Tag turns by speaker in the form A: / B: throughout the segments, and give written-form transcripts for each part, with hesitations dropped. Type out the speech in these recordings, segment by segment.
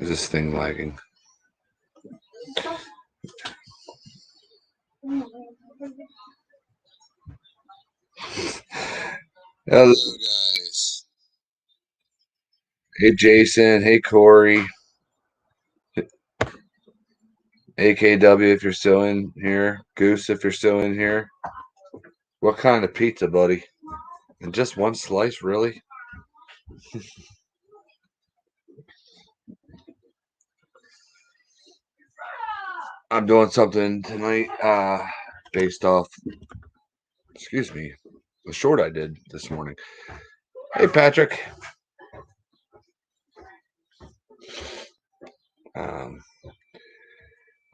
A: Is this thing lagging? Hello, guys. Hey, Jason. Hey, Corey. AKW, if you're still in here. Goose, if you're still in here. What kind of pizza, buddy? And just one slice, really? I'm doing something tonight based off, excuse me, the short I did this morning. Hey, Patrick. Um,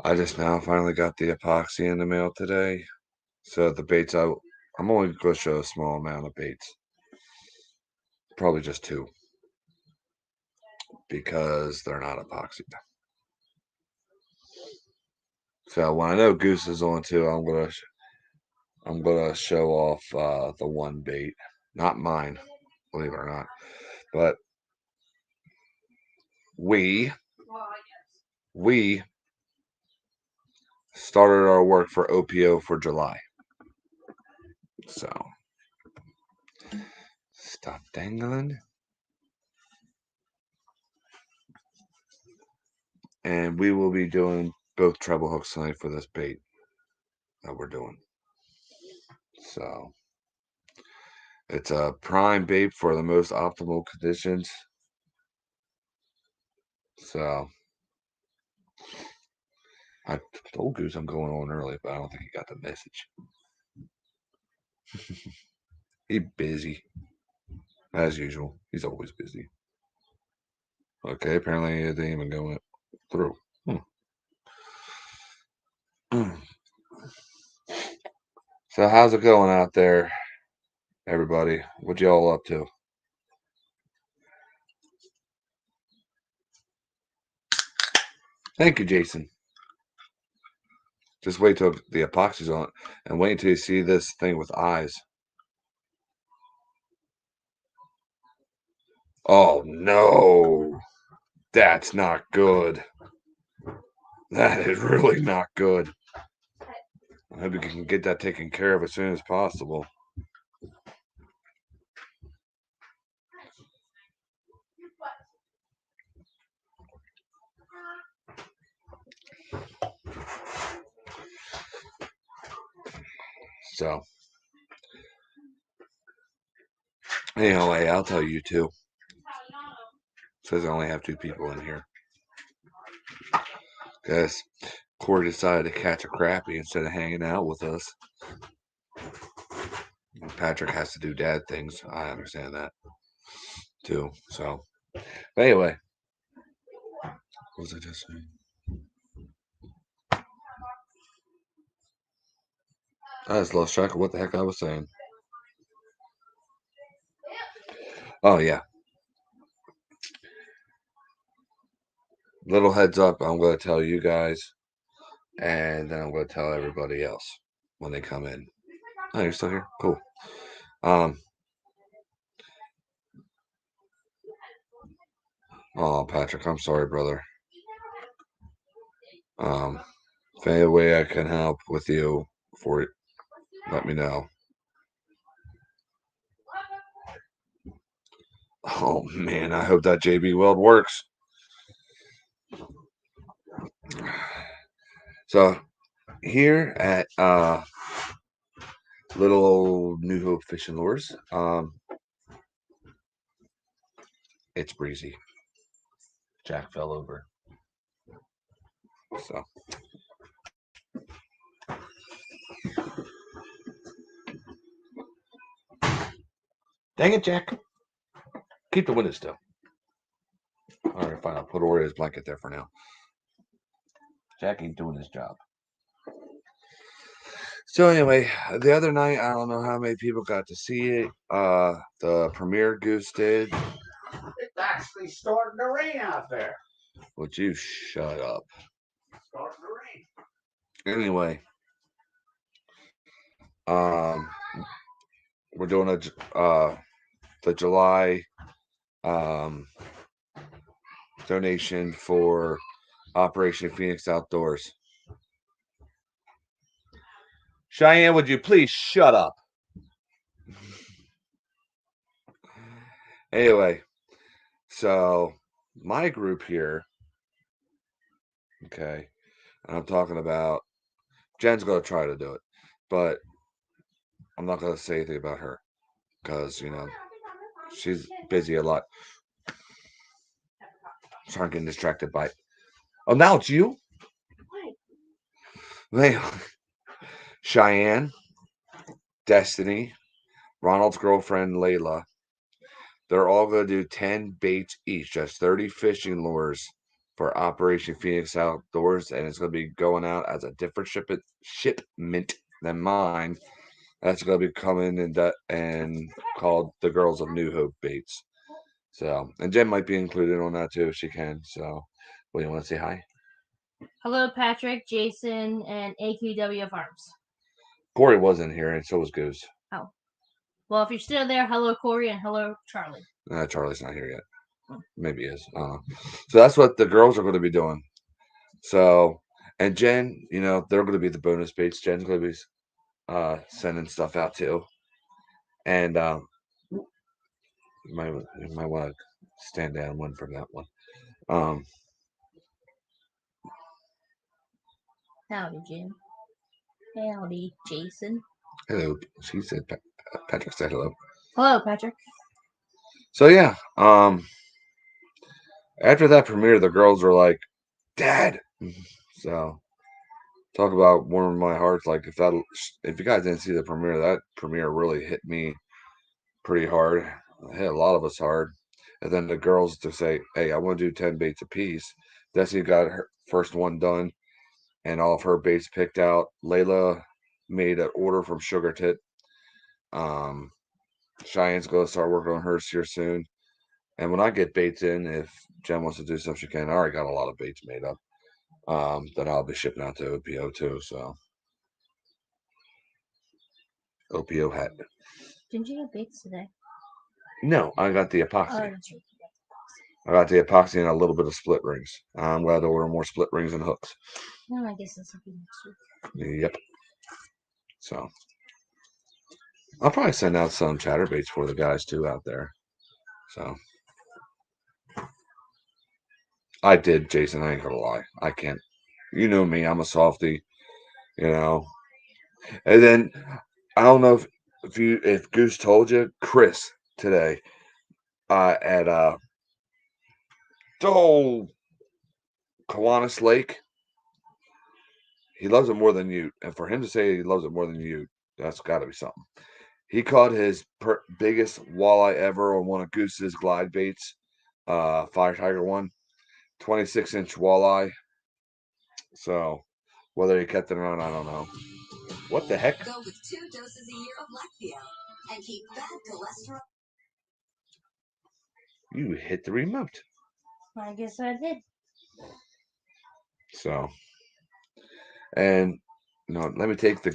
A: I just now finally got the epoxy in the mail today. So the baits, I'm only going to show a small amount of baits. Probably just 2. Because they're not epoxy. So when I know Goose is on 2, I'm gonna show off the one bait, not mine, believe it or not, but we started our work for OPO for July. So stop dangling. And we will be doing both treble hooks tonight for this bait that we're doing. So it's a prime bait for the most optimal conditions. So I told Goose I'm going on early, but I don't think he got the message. He busy. As usual. He's always busy. Okay, apparently it didn't even go through. So how's it going out there, everybody? What y'all up to? Thank you, Jason. Just wait till the epoxy's on and wait until you see this thing with eyes. Oh no. That's not good. That is really not good. I hope you can get that taken care of as soon as possible. So, anyway, I'll tell you too. Says I only have 2 people in here. Because Corey decided to catch a crappie instead of hanging out with us. Patrick has to do dad things. I understand that too. So, but anyway, what was I just saying? I just lost track of what the heck I was saying. Oh yeah. Little heads up, I'm going to tell you guys, and then I'm going to tell everybody else when they come in. Oh, you're still here? Cool. Oh, Patrick, I'm sorry, brother. If any way I can help with you for it, let me know. Oh man, I hope that JB Weld works. So here at little old New Hope Fishing Lures, it's breezy. Jack fell over. So dang it, Jack. Keep the window still. All right, fine. I'll put Oreo's blanket there for now. Jack ain't doing his job. So anyway, the other night, I don't know how many people got to see it. The premiere Goose did.
B: It's actually starting to rain out there.
A: Would you shut up?
B: It's starting to rain.
A: Anyway, we're doing the July donation for Operation Phoenix Outdoors. Cheyenne, would you please shut up? Anyway, so my group here, okay, and I'm talking about Jen's going to try to do it, but I'm not going to say anything about her because, she's busy a lot. Sorry, I'm getting distracted by it. Oh, now it's you? Hey, Cheyenne, Destiny, Ronald's girlfriend, Layla. They're all going to do 10 baits each. That's 30 fishing lures for Operation Phoenix Outdoors, and it's going to be going out as a different shipment than mine. That's going to be coming and called the Girls of New Hope Baits. So, and Jen might be included on that too if she can. So, well, you want to say hi?
C: Hello, Patrick, Jason, and AQW Farms.
A: Corey wasn't here, and so was Goose.
C: Oh. Well, if you're still there, hello, Corey, and hello, Charlie.
A: Charlie's not here yet. Maybe he is. So that's what the girls are going to be doing. So, and Jen, they're going to be the bonus baits. Jen's going to be sending stuff out too. And you might want to stand down one from that one.
C: Howdy, Jim. Howdy, Jason.
A: Hello. She said, Patrick said hello.
C: Hello, Patrick.
A: So yeah, after that premiere, the girls were like, "Dad." So talk about warming my heart. Like if you guys didn't see the premiere, that premiere really hit me pretty hard. It hit a lot of us hard. And then the girls to say, "Hey, I want to do 10 baits apiece." Destiny got her first one done, and all of her baits picked out. Layla made an order from Sugar Tit. Cheyenne's going to start working on hers here soon. And when I get baits in, if Jen wants to do stuff, she can. I already got a lot of baits made up that I'll be shipping out to OPO too. So OPO hat.
C: Didn't you get baits today?
A: No, I got the epoxy.
C: Oh, that's right.
A: I got the epoxy and a little bit of split rings. I'm glad to order more split rings and hooks.
C: No, I guess that's something next week.
A: Yep. So I'll probably send out some chatterbaits for the guys too out there. So I did, Jason. I ain't gonna lie. I can't. You know me. I'm a softie. And then I don't know if Goose told you, Chris today at the old Kiwanis Lake. He loves it more than you, and for him to say he loves it more than you, that's got to be something. He caught his biggest walleye ever on one of Goose's glide baits, Fire Tiger one, 26-inch walleye. So whether he kept it or not, I don't know. What the heck? Go with 2 doses a year of Leqvio and keep bad cholesterol. You hit the remote.
C: I guess I did.
A: So, and no, let me take the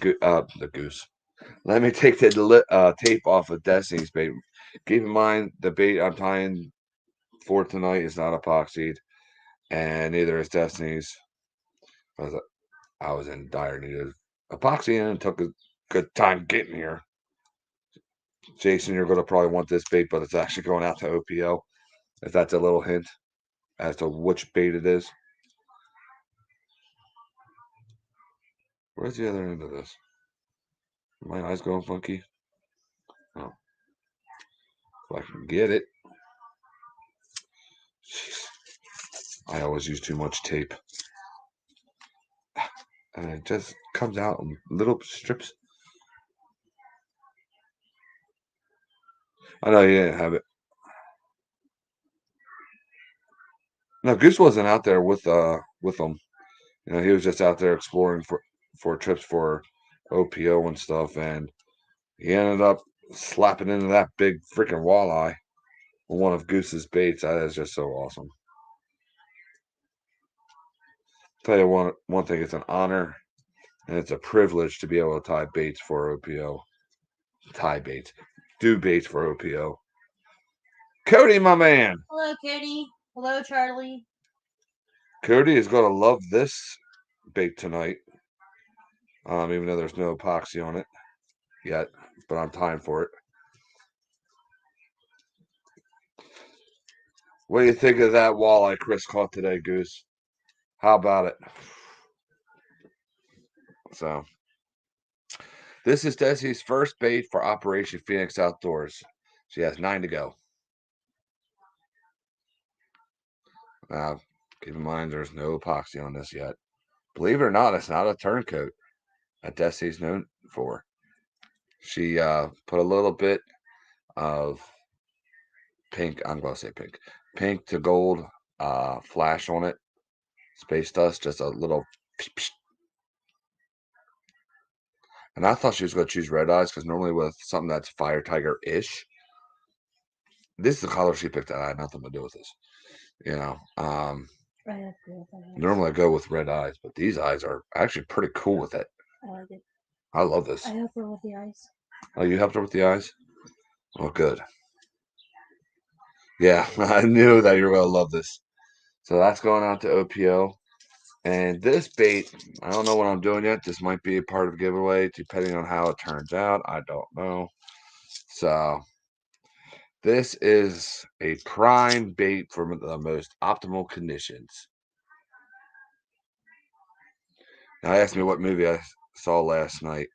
A: goose. Let me take the tape off of Destiny's bait. Keep in mind the bait I'm tying for tonight is not epoxied, and neither is Destiny's. I was in dire need of epoxy, and it took a good time getting here. Jason, you're going to probably want this bait, but it's actually going out to OPO. If that's a little hint as to which bait it is. Where's the other end of this? My eyes going funky? Oh. If I can get it. Jeez. I always use too much tape. And it just comes out in little strips. I know you didn't have it. No, Goose wasn't out there with them. He was just out there exploring for trips for OPO and stuff, and he ended up slapping into that big freaking walleye on one of Goose's baits. That is just so awesome. Tell you one thing, it's an honor and it's a privilege to be able to tie baits for OPO. Tie baits. Do baits for OPO. Cody, my man.
C: Hello, Cody. Hello, Charlie.
A: Cody is going to love this bait tonight. Even though there's no epoxy on it yet, but I'm time for it. What do you think of that walleye Chris caught today, Goose? How about it? So, this is Desi's first bait for Operation Phoenix Outdoors. She has 9 to go. Now, keep in mind there's no epoxy on this yet. Believe it or not, it's not a turncoat that Desi's known for. She put a little bit of pink, I'm going to say pink to gold flash on it. Space dust, just a little. And I thought she was going to choose red eyes because normally with something that's fire tiger-ish, this is the color she picked. I had nothing to do with this. You know, normally I go with red eyes, but these eyes are actually pretty cool with it.
C: I like it.
A: I love this.
C: I helped her with the eyes.
A: Oh, you helped her with the eyes? Oh, good. Yeah, I knew that you were going to love this. So that's going out to OPO. And this bait, I don't know what I'm doing yet. This might be a part of a giveaway, depending on how it turns out. I don't know. So this is a prime bait for the most optimal conditions. Now, ask me what movie I saw last night.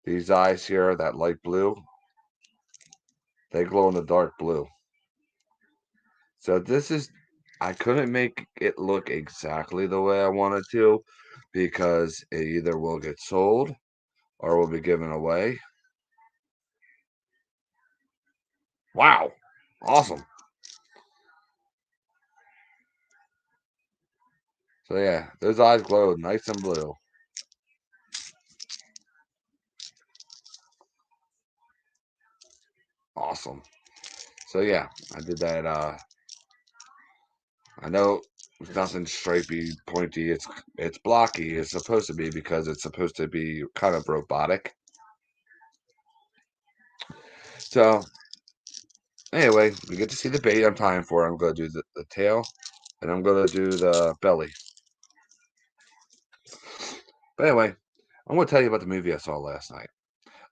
A: These eyes here, that light blue, they glow in the dark blue. So this is, I couldn't make it look exactly the way I wanted to because it either will get sold or will be given away. Wow. Awesome. So yeah, those eyes glowed nice and blue. Awesome. So yeah, I did that. I know it's nothing stripy, pointy. It's blocky. It's supposed to be because it's supposed to be kind of robotic. So anyway, we get to see the bait I'm tying for. I'm going to do the tail, and I'm going to do the belly. But anyway, I'm going to tell you about the movie I saw last night.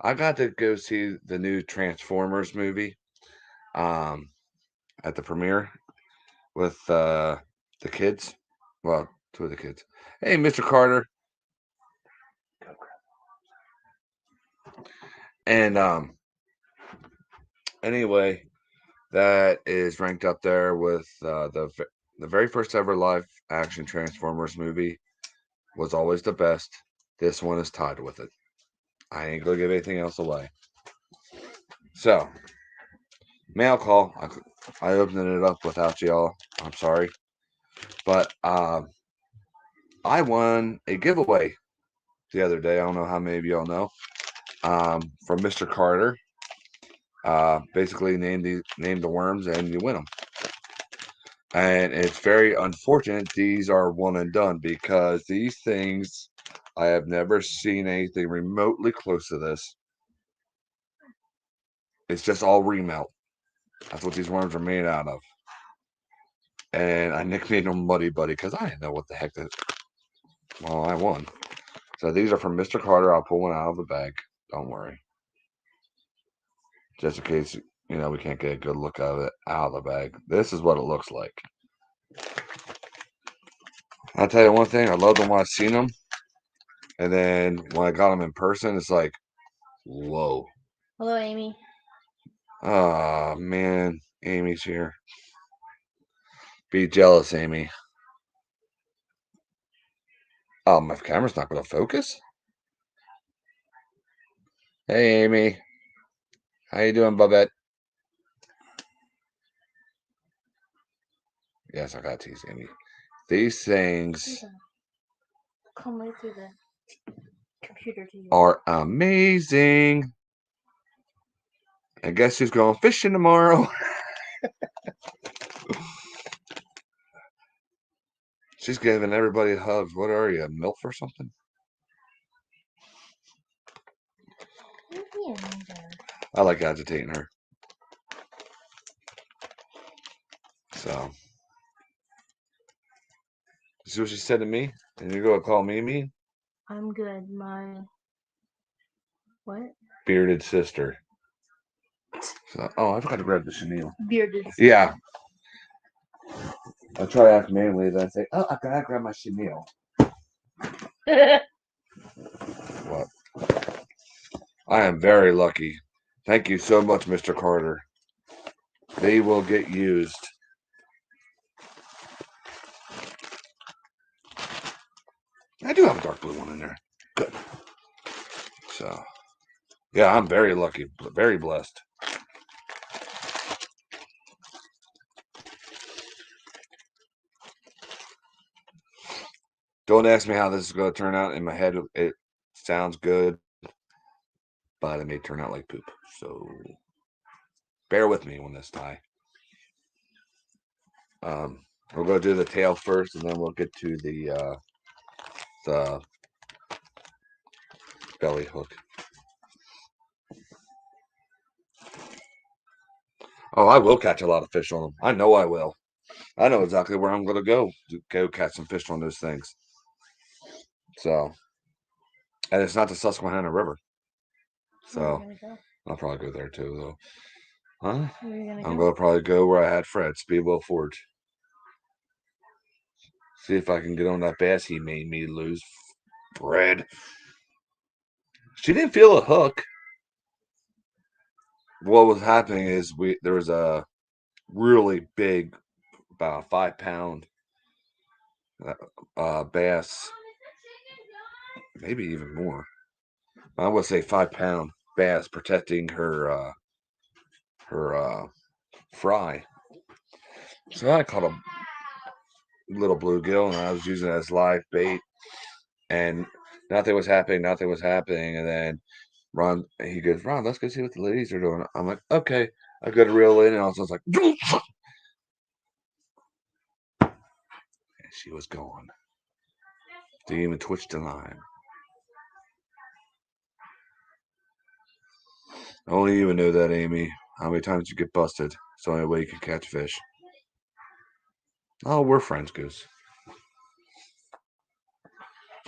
A: I got to go see the new Transformers movie at the premiere with the kids. Well, 2 of the kids. Hey, Mr. Carter. And anyway, that is ranked up there with the very first ever live action Transformers movie was always the best. This one is tied with it. I ain't gonna give anything else away. So, mail call. I opened it up without y'all. I'm sorry, but I won a giveaway the other day. I don't know how many of y'all know. From Mr. Carter. Basically, name the worms and you win them. And it's very unfortunate these are one and done because these things, I have never seen anything remotely close to this. It's just all remelt. That's what these worms are made out of. And I nicknamed them Muddy Buddy because I didn't know what the heck that. Well, I won. So these are from Mr. Carter. I'll pull one out of the bag. Don't worry. Just in case, we can't get a good look of it out of the bag. This is what it looks like. I'll tell you one thing. I love them when I've seen them. And then when I got them in person, it's like, whoa.
C: Hello, Amy.
A: Oh, man. Amy's here. Be jealous, Amy. Oh, my camera's not going to focus? Hey, Amy. How you doing, Babette? Yes, I got to tease Amy. These things
C: Come right through the computer to you.
A: are amazing. And guess who's going fishing tomorrow? She's giving everybody hugs. What are you, a MILF or something? I like agitating her. So, see what she said to me? And you're going to call me mean?
C: I'm good. My what?
A: Bearded sister. So, oh, I forgot to grab the chenille.
C: Bearded.
A: Yeah. I try to act manly, then I say, oh, I gotta grab my chenille. What? I am very lucky. Thank you so much, Mr. Carter. They will get used. I do have a dark blue one in there. Good. So, yeah, I'm very lucky, very blessed. Don't ask me how this is going to turn out. In my head, it sounds good, but it may turn out like poop. So, bear with me on this tie. We're going to do the tail first, and then we'll get to the belly hook. Oh, I will catch a lot of fish on them. I know I will. I know exactly where I'm going to go catch some fish on those things. So, and it's not the Susquehanna River. So, I'll probably go there too, though. Huh? I'm going to probably go where I had Fred, Speedwell Forge. See if I can get on that bass he made me lose. Fred. She didn't feel a hook. What was happening is there was a really big, about 5-pound bass, maybe even more. I would say 5-pound bass protecting her fry. So I caught a little bluegill, and I was using it as live bait, and nothing was happening, and then Ron, he goes, Ron, let's go see what the ladies are doing. I'm like, okay. I go to reel in, and I was like, and she was gone. Didn't even twitch the line. Only you would know that, Amy. How many times you get busted? It's the only way you can catch fish. Oh, we're friends, Goose.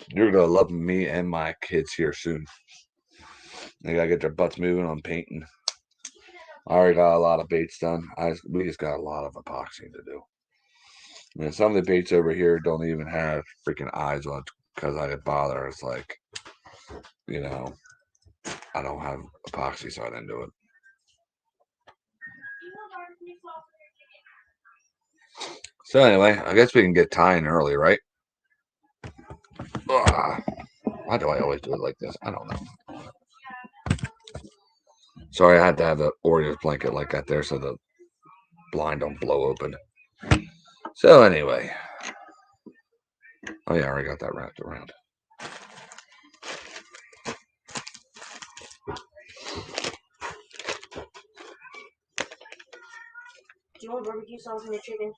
A: You're gonna love me and my kids here soon. They gotta get their butts moving on painting. I already got a lot of baits done. We just got a lot of epoxy to do. And some of the baits over here don't even have freaking eyes on it because I didn't bother. It's like, I don't have epoxy, so I didn't do it. So anyway, I guess we can get tying early, right? Ugh. Why do I always do it like this? I don't know. Sorry, I had to have the Oreos blanket like that there so the blind don't blow open. So anyway. Oh yeah, I already got that wrapped around.
C: Do you want barbecue sauce on your chicken?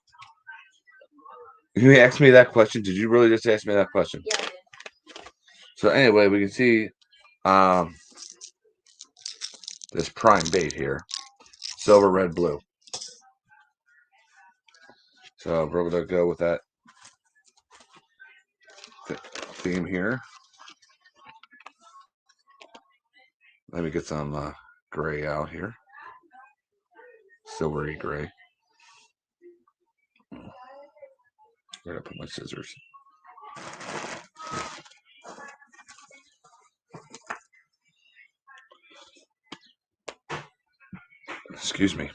A: You asked me that question. Did you really just ask me that question?
C: Yeah, I did.
A: So anyway, we can see this prime bait here. Silver, red, blue. So we're going to go with that theme here. Let me get some gray out here. Silvery gray. Where did I put my scissors? Excuse me.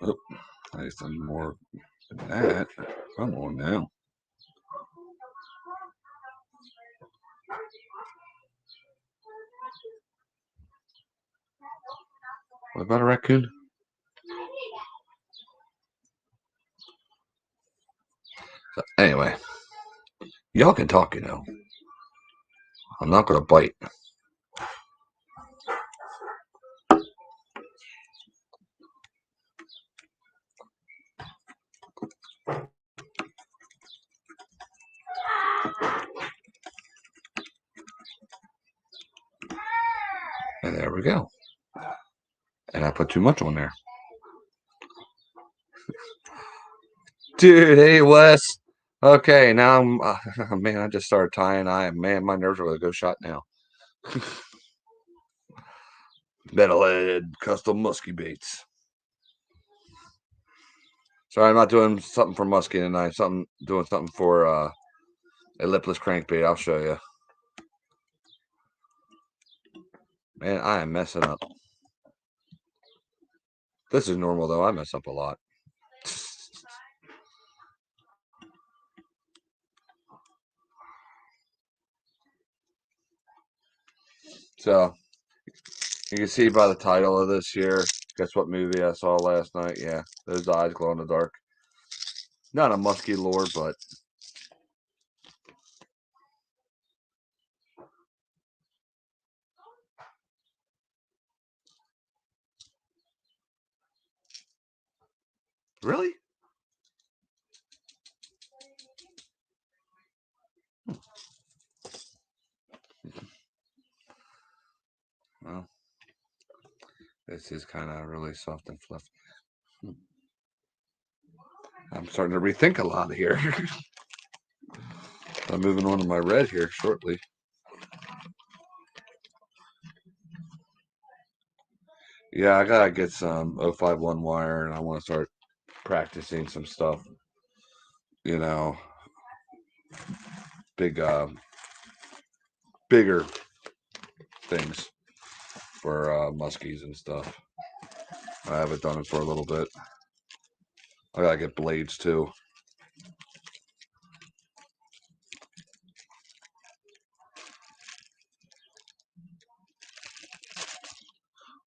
A: Oh, I just done more than that. Come on now. What about a raccoon? So anyway, y'all can talk, I'm not going to bite. And there we go. And I put too much on there. Dude, hey Wes. Okay, now I'm man, I just started tying. Man, my nerves are gonna go shot now. Metalhead custom musky baits. Sorry, I'm not doing something for musky tonight. Doing something for a lipless crankbait. I'll show you. Man, I am messing up. This is normal though. I mess up a lot. So you can see by the title of this here. Guess what movie I saw last night? Yeah, those eyes glow in the dark. Not a musky lure, but really? Well, this is kind of really soft and fluffy. I'm starting to rethink a lot here. I'm moving on to my red here shortly. Yeah, I gotta get some 051 wire, and I want to start practicing some stuff. You know, bigger things for muskies and stuff. I haven't done it for a little bit. I gotta get blades too.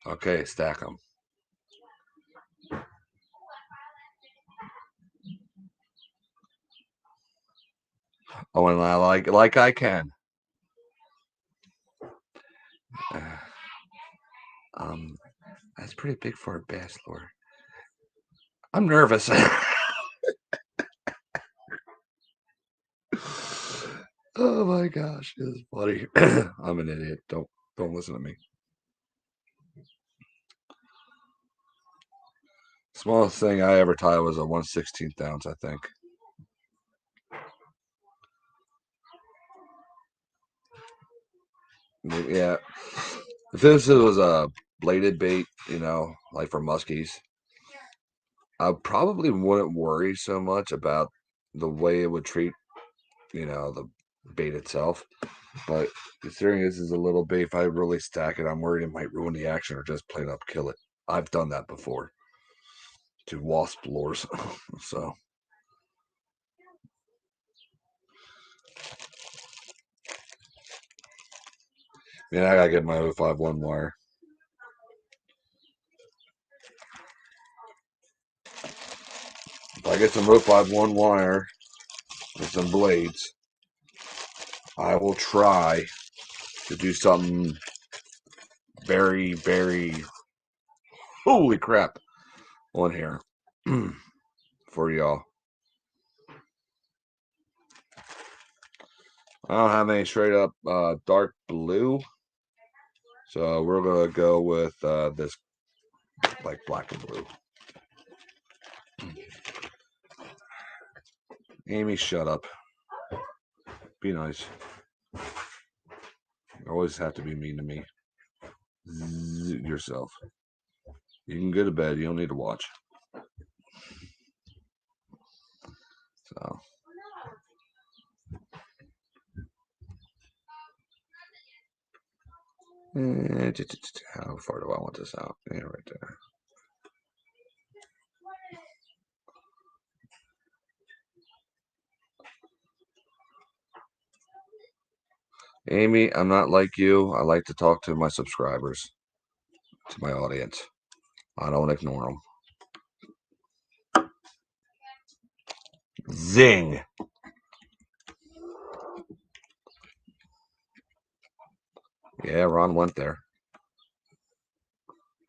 A: Okay, stack them. Oh, and I like I can. That's pretty big for a bass lure. I'm nervous. Oh my gosh, it's funny. I'm an idiot. Don't listen to me. Smallest thing I ever tied was a 1/16 ounce, I think. Yeah. If this was a bladed bait, like for muskies, I probably wouldn't worry so much about the way it would treat, the bait itself. But considering this is a little bait, if I really stack it, I'm worried it might ruin the action or just plain up kill it. I've done that before to wasp lures. So. Yeah, I gotta get my 051 wire. If I get some 051 wire and some blades, I will try to do something very, very holy crap on here for y'all. I don't have any straight up dark blue, so we're gonna go with this like black and blue. Amy, shut up. Be nice. You always have to be mean to me. Yourself. You can go to bed. You don't need to watch. So. How far do I want this out? Yeah, right there. Amy, I'm not like you. I like to talk to my subscribers, to my audience. I don't ignore them. Zing. Yeah, Ron went there.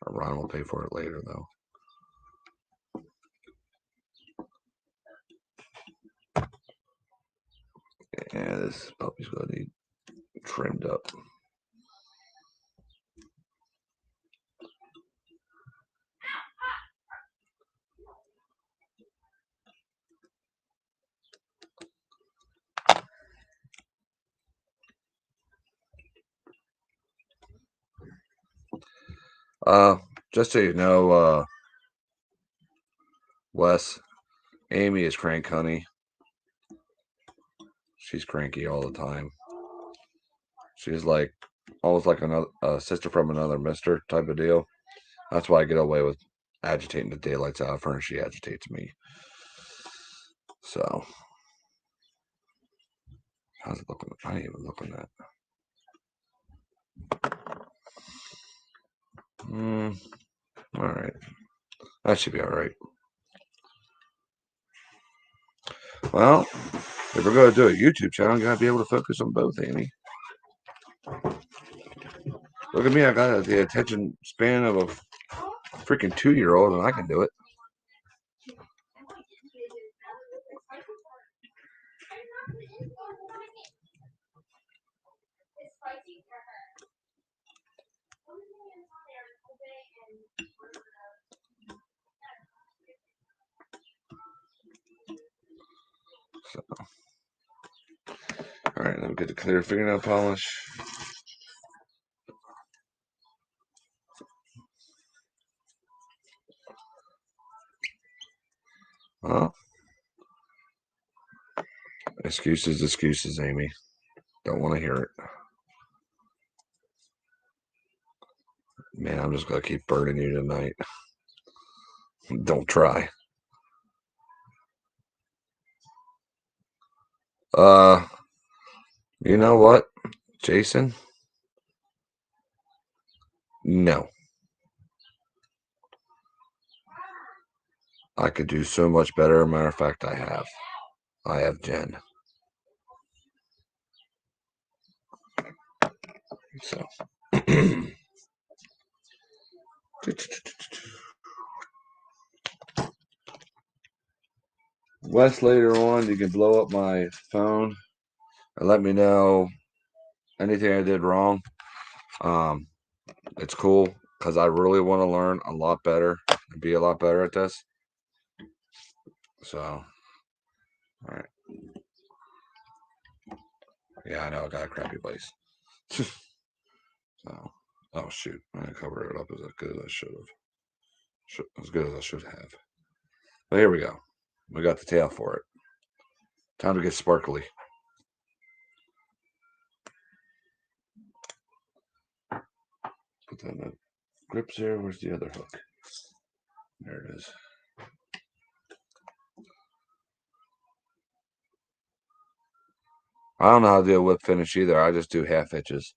A: Ron will pay for it later, though. Yeah, this puppy's gonna need trimmed up. Just so you know, Wes, Amy is crank honey. She's cranky all the time. She's like almost like another sister from another mister type of deal. That's why I get away with agitating the daylights out of her, and she agitates me. So, how's it looking? I ain't even looking at. All right, that should be all right. Well, if we're gonna do a YouTube channel, you gotta be able to focus on both, Amy. Look at me, I got the attention span of a freaking 2-year-old, and I can do it. So, all right, let me get the clear fingernail polish. Well, excuses, Amy. Don't want to hear it. Man, I'm just gonna keep burning you tonight. Don't try. You know what, Jason? No. I could do so much better. Matter of fact, I have. I have Jen. So. Wes, later on, you can blow up my phone and let me know anything I did wrong. It's cool because I really want to learn a lot better and be a lot better at this. So, all right. Yeah, I know I got a crappy place. So, oh shoot, I didn't cover it up as good as I should have. As good as I should have. But here we go. We got the tail for it. Time to get sparkly. Put that in the grips here. Where's the other hook? There it is. I don't know how to do a whip finish either. I just do half hitches.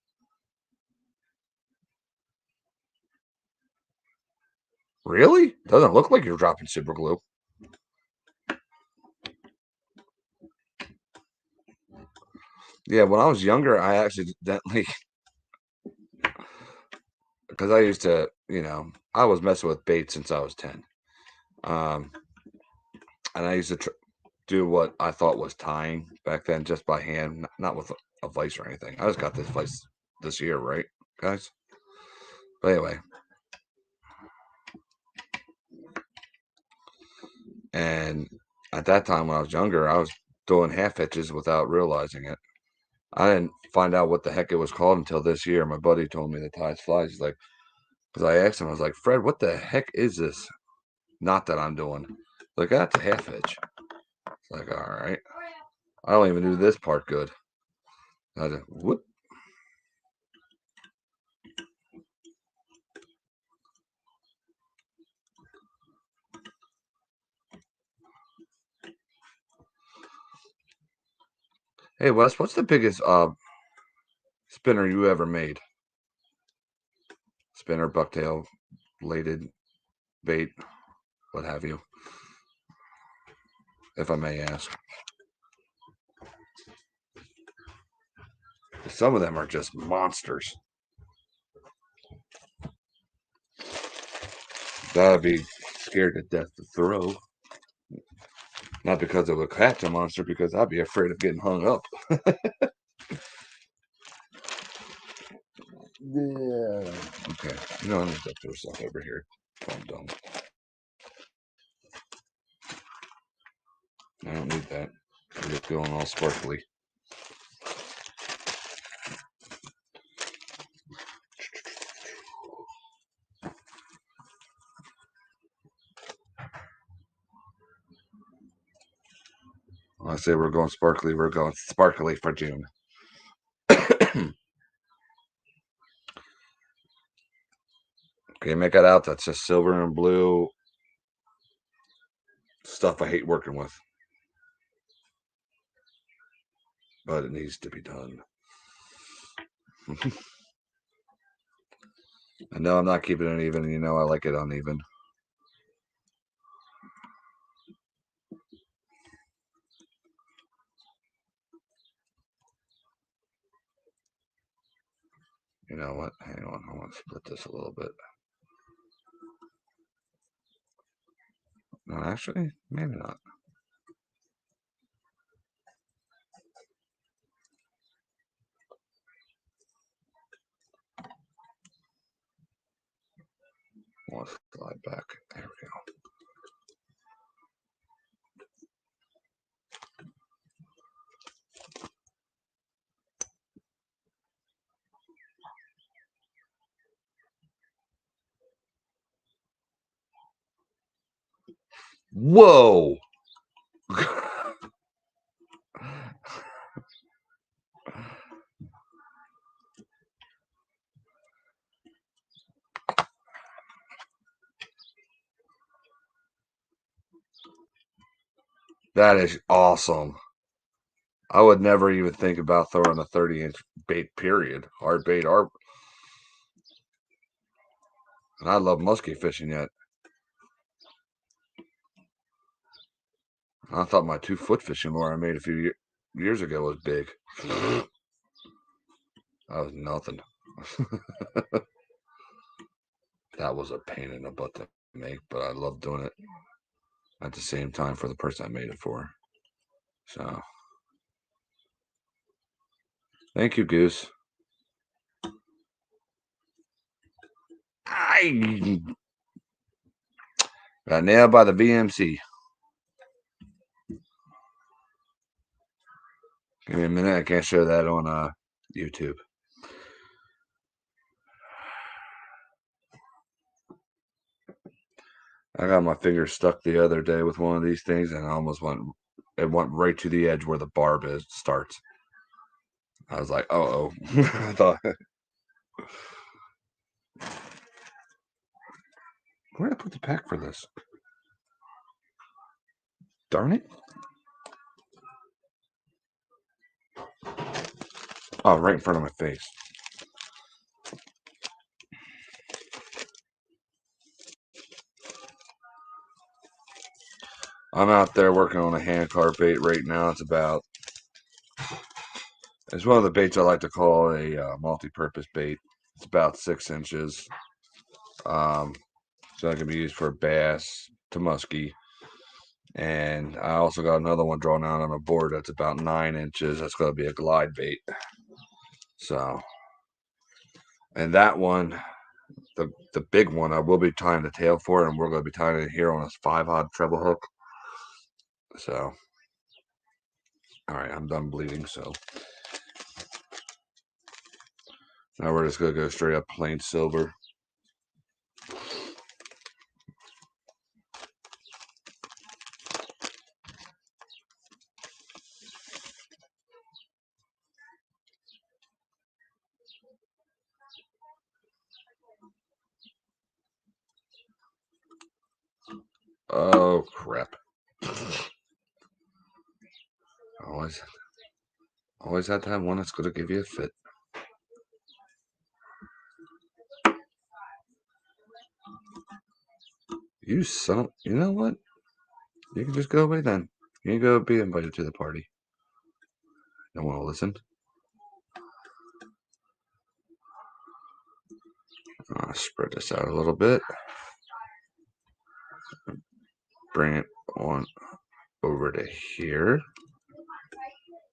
A: Really? Doesn't look like you're dropping super glue. Yeah, when I was younger, I accidentally, because I used to, I was messing with bait since I was 10. And I used to do what I thought was tying back then just by hand, not with a vise or anything. I just got this vise this year, right, guys? But anyway. And at that time when I was younger, I was doing half hitches without realizing it. I didn't find out what the heck it was called until this year. My buddy told me the ties flies. He's like, because I asked him, I was like, Fred, what the heck is this? Not that I'm doing. Like, that's a half hitch. It's like, all right. I don't even do this part good. I just, whoop. Hey, Wes, what's the biggest spinner you ever made? Spinner, bucktail, bladed, bait, what have you, if I may ask. Some of them are just monsters. That'd be scared to death to throw. Not because it would catch a monster, because I'd be afraid of getting hung up. Yeah. Okay. I need to throw stuff over here. I'm done. I don't need that. I'm just going all sparkly. When I say we're going sparkly for June. Okay, make it out. That's just silver and blue stuff I hate working with. But it needs to be done. I know I'm not keeping it even. You know I like it uneven. You know what? Hang on. I want to split this a little bit. No, actually, maybe not. I'll slide back. There we go. Whoa! That is awesome. I would never even think about throwing a 30-inch bait, period. Hard bait, and I love muskie fishing yet. I thought my 2-foot fishing lure I made a few years ago was big. That was nothing. That was a pain in the butt to make, but I love doing it at the same time for the person I made it for. So, thank you, Goose. I got nailed by the VMC. Give me a minute. I can't show that on YouTube. I got my finger stuck the other day with one of these things, and it went right to the edge where the barb starts. I was like, oh. I thought, where did I put the pack for this? Darn it. Oh, right in front of my face. I'm out there working on a hand carp bait right now. It's one of the baits I like to call a multi-purpose bait. It's about 6 inches. So it can be used for bass to muskie. And I also got another one drawn out on a board that's about 9 inches. That's going to be a glide bait. So, and that one, the big one, I will be tying the tail for, and we're going to be tying it here on a 5-aught treble hook. So, all right, I'm done bleeding. So now we're just going to go straight up plain silver. Oh, crap. Always have to have one that's going to give you a fit. You know what? You can just go away then. You can go be invited to the party. Don't want to listen? I'll spread this out a little bit. Bring it on over to here.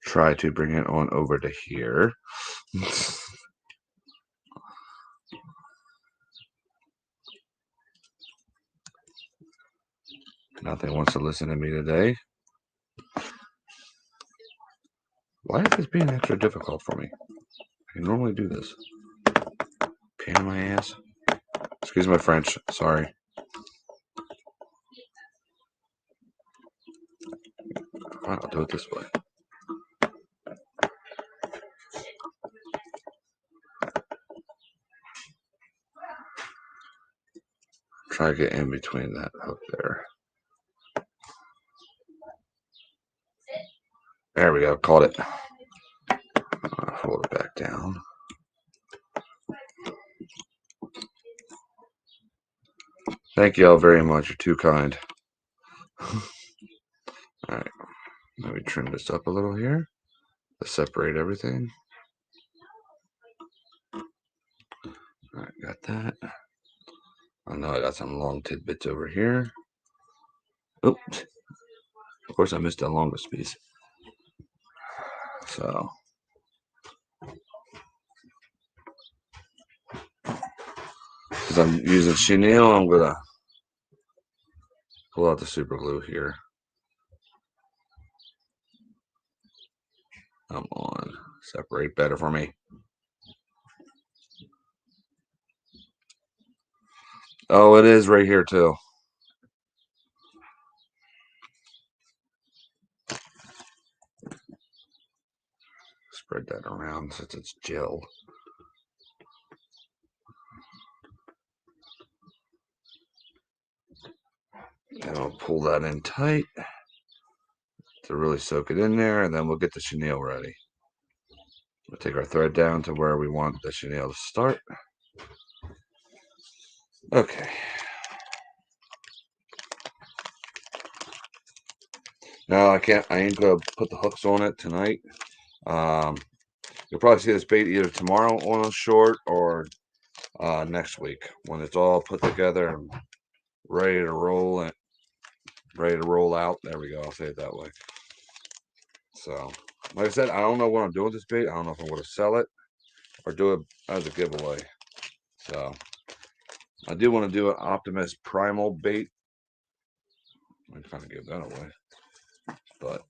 A: Try to bring it on over to here. Nothing wants to listen to me today. Why is this being extra difficult for me? I can normally do this. Pain in my ass. Excuse my French. Sorry. Fine, I'll do it this way. Try to get in between that hook there. There we go, caught it. Hold it back down. Thank you all very much. You're too kind. Alright, let me trim this up a little here to separate everything. Alright, got that. I know I got some long tidbits over here. Oops. Of course, I missed the longest piece. So, because I'm using chenille, I'm going to pull out the super glue here. Come on, separate better for me. Oh, it is right here too. Spread that around since it's gel. And I'll pull that in tight to really soak it in there, and then we'll get the chenille ready. We'll take our thread down to where we want the chenille to start. Okay. Now I ain't gonna put the hooks on it tonight. You'll probably see this bait either tomorrow on a short or next week when it's all put together and ready to roll and ready to roll out. There we go. I'll say it that way. So, like I said, I don't know what I'm doing with this bait. I don't know if I'm going to sell it or do it as a giveaway. So, I do want to do an Optimus Primal bait. I'm kind of give that away, but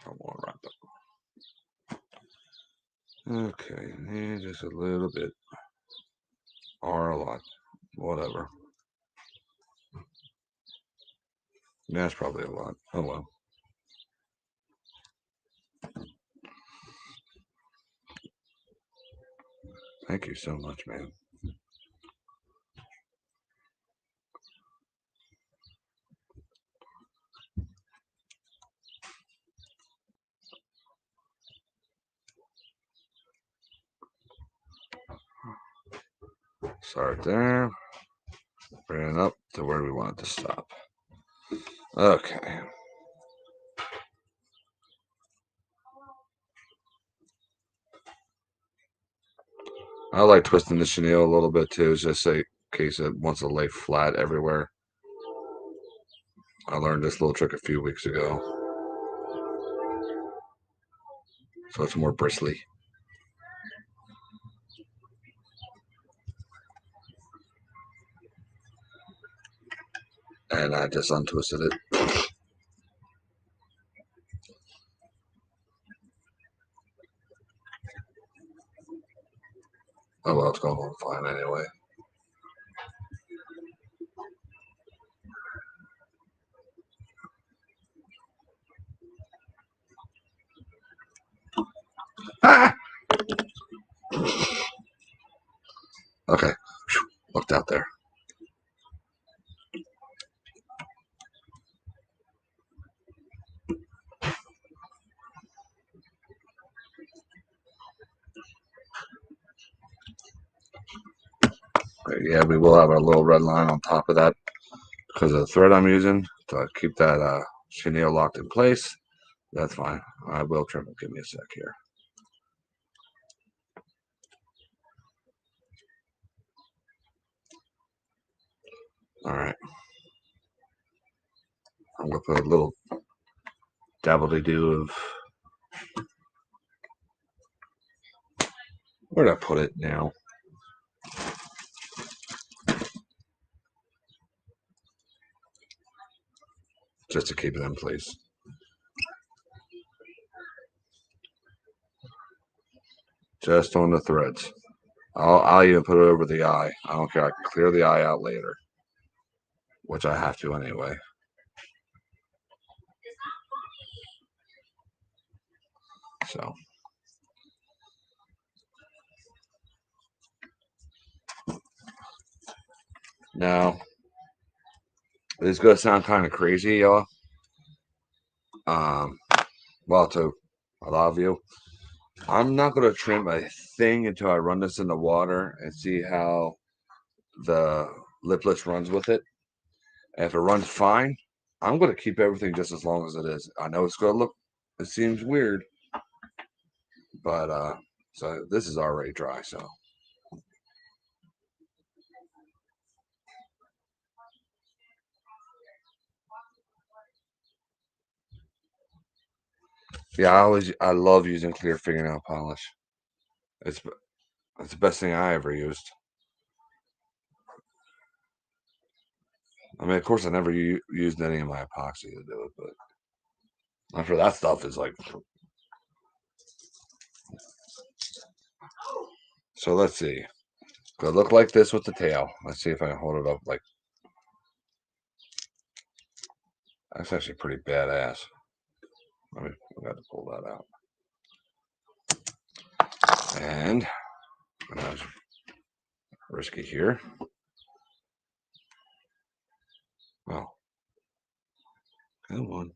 A: I'm going to wrap up. Okay, and just a little bit or a lot, whatever. That's probably a lot. Oh well. Thank you so much, man. Start there. Bring it up to where we want it to stop. Okay. I like twisting the chenille a little bit too, just in case it wants to lay flat everywhere. I learned this little trick a few weeks ago. So it's more bristly. And I just untwisted it. Oh well, it's going on fine anyway. Ah! Okay, looked out there. Yeah, we will have a little red line on top of that because of the thread I'm using to keep that chenille locked in place. That's fine. I will trim it. Give me a sec here. All right. I'm going to put a little dabble-de-doo of... Where did I put it now? Just to keep it in place. Just on the threads. I'll even put it over the eye. I don't care. I can clear the eye out later. which I have to anyway. So. Now, this is going to sound kind of crazy, y'all. Well, to a lot of you, I'm not going to trim a thing until I run this in the water and see how the lipless runs with it. And if it runs fine, I'm going to keep everything just as long as it is. I know it's going to look, it seems weird, but so this is already dry, so. Yeah, I love using clear fingernail polish. It's the best thing I ever used. I mean, of course, I never used any of my epoxy to do it, but after that stuff is like. So let's see. Could look like this with the tail. Let's see if I can hold it up. Like that's actually pretty badass. I got to pull that out. And that's risky here. Oh, come on.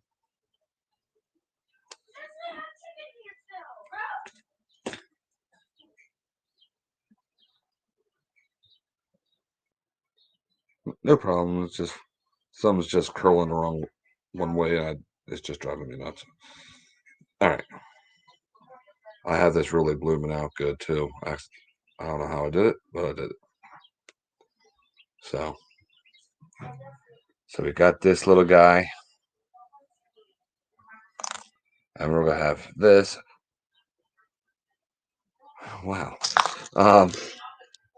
A: No problem. It's just something's just curling the wrong one way, and it's just driving me nuts. All right. I have this really blooming out good too. I don't know how I did it, but I did it. So we got this little guy, and we're gonna have this. Wow.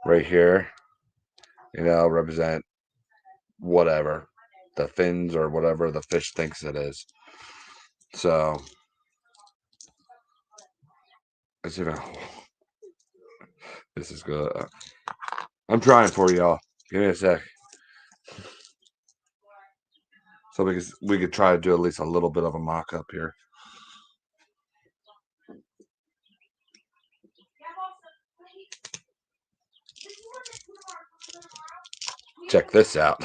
A: Right here, represent whatever the fins or whatever the fish thinks it is. So let's see if this is good. I'm trying for y'all. Give me a sec. So we could try to do at least a little bit of a mock-up here. Check this out.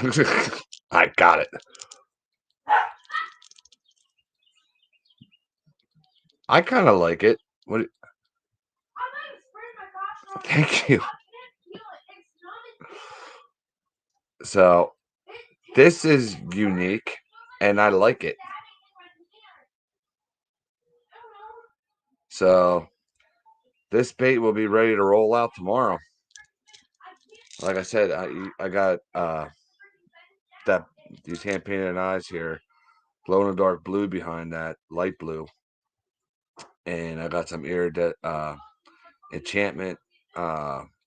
A: I got it. I kind of like it. What? Thank you. So this is unique, and I like it. So this bait will be ready to roll out tomorrow. Like I said, I got these hand painted eyes here, glow in the dark blue behind that, light blue, and I got some iridescent enchantment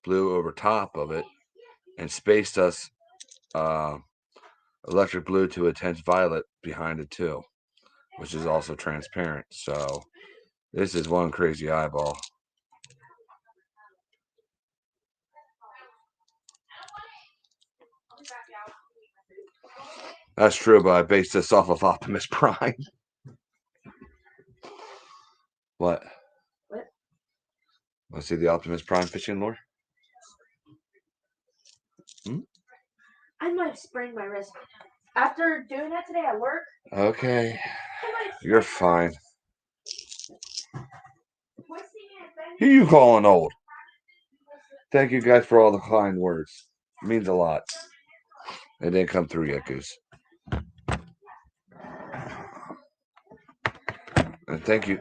A: blue over top of it, and Space Dust electric blue to intense violet behind it too, which is also transparent. So this is one crazy eyeball. That's true, but I based this off of Optimus Prime. What?
D: What?
A: Want to see the Optimus Prime fishing lure?
D: I might have sprained my wrist. After doing that today at work.
A: Okay. You're fine. Who you calling old? Thank you guys for all the kind words. It means a lot. It didn't come through yet, Goose. And thank you.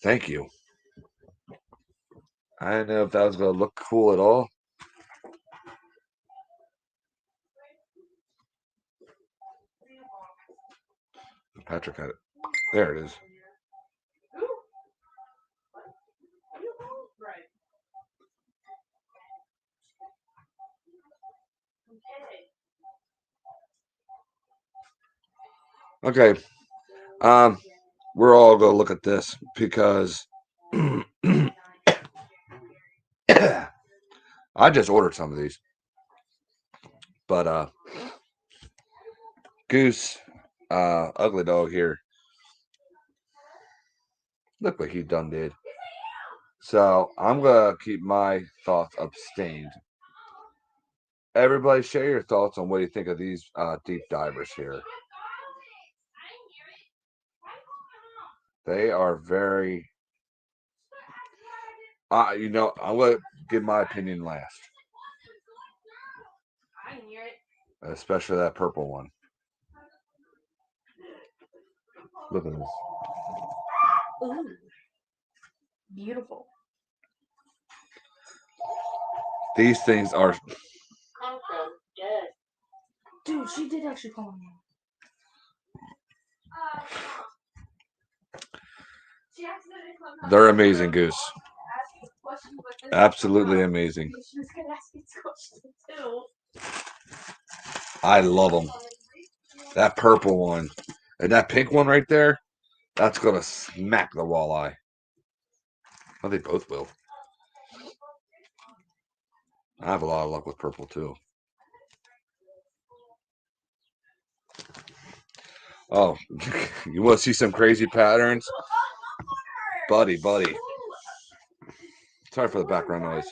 A: Thank you. I didn't know if that was going to look cool at all. Patrick had it. There it is. Okay. We're all going to look at this because I just ordered some of these. But Goose, ugly dog here. Look what he done did. So I'm gonna keep my thoughts abstained. Everybody, share your thoughts on what you think of these deep divers here. They are very. I'm gonna give my opinion last,
D: I can hear it.
A: especially that purple one. Look at this.
D: Ooh. Beautiful.
A: These things are.
D: Dude, she did actually call me.
A: They're amazing, Goose. Absolutely amazing.
D: She was gonna ask me this question too.
A: I love them. That purple one and that pink one right there, that's gonna smack the walleye. Well, they both will. I have a lot of luck with purple too. Oh, you want to see some crazy patterns? Buddy. Sorry for the background noise.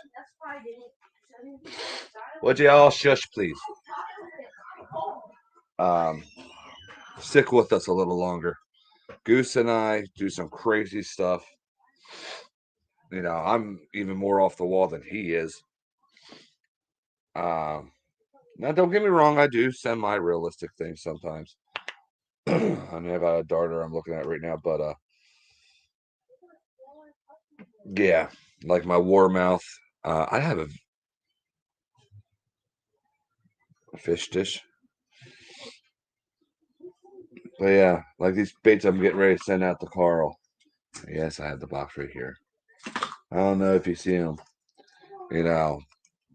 A: Would you all shush, please? Stick with us a little longer. Goose and I do some crazy stuff. I'm even more off the wall than he is. Now, don't get me wrong. I do semi-realistic things sometimes. I mean, I got a darter I'm looking at right now, but yeah, like my warmouth. I have a fish dish. But yeah, like these baits I'm getting ready to send out to Carl. Yes, I have the box right here. I don't know if you see them. The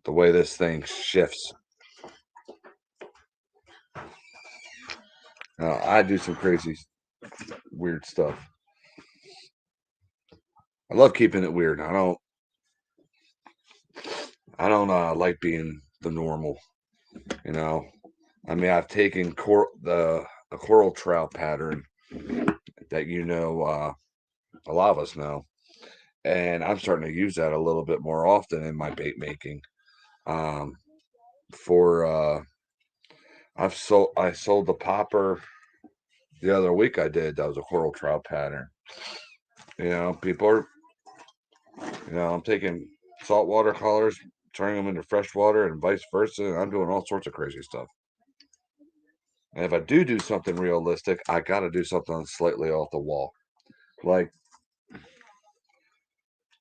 A: way this thing shifts. I do some crazy, weird stuff. I love keeping it weird. I don't like being the normal. I mean, I've taken a coral trout pattern that a lot of us know, and I'm starting to use that a little bit more often in my bait making. I sold the popper the other week. That was a coral trout pattern. People are, I'm taking saltwater colors, turning them into freshwater, and vice versa. And I'm doing all sorts of crazy stuff. And if I do something realistic, I got to do something slightly off the wall. Like,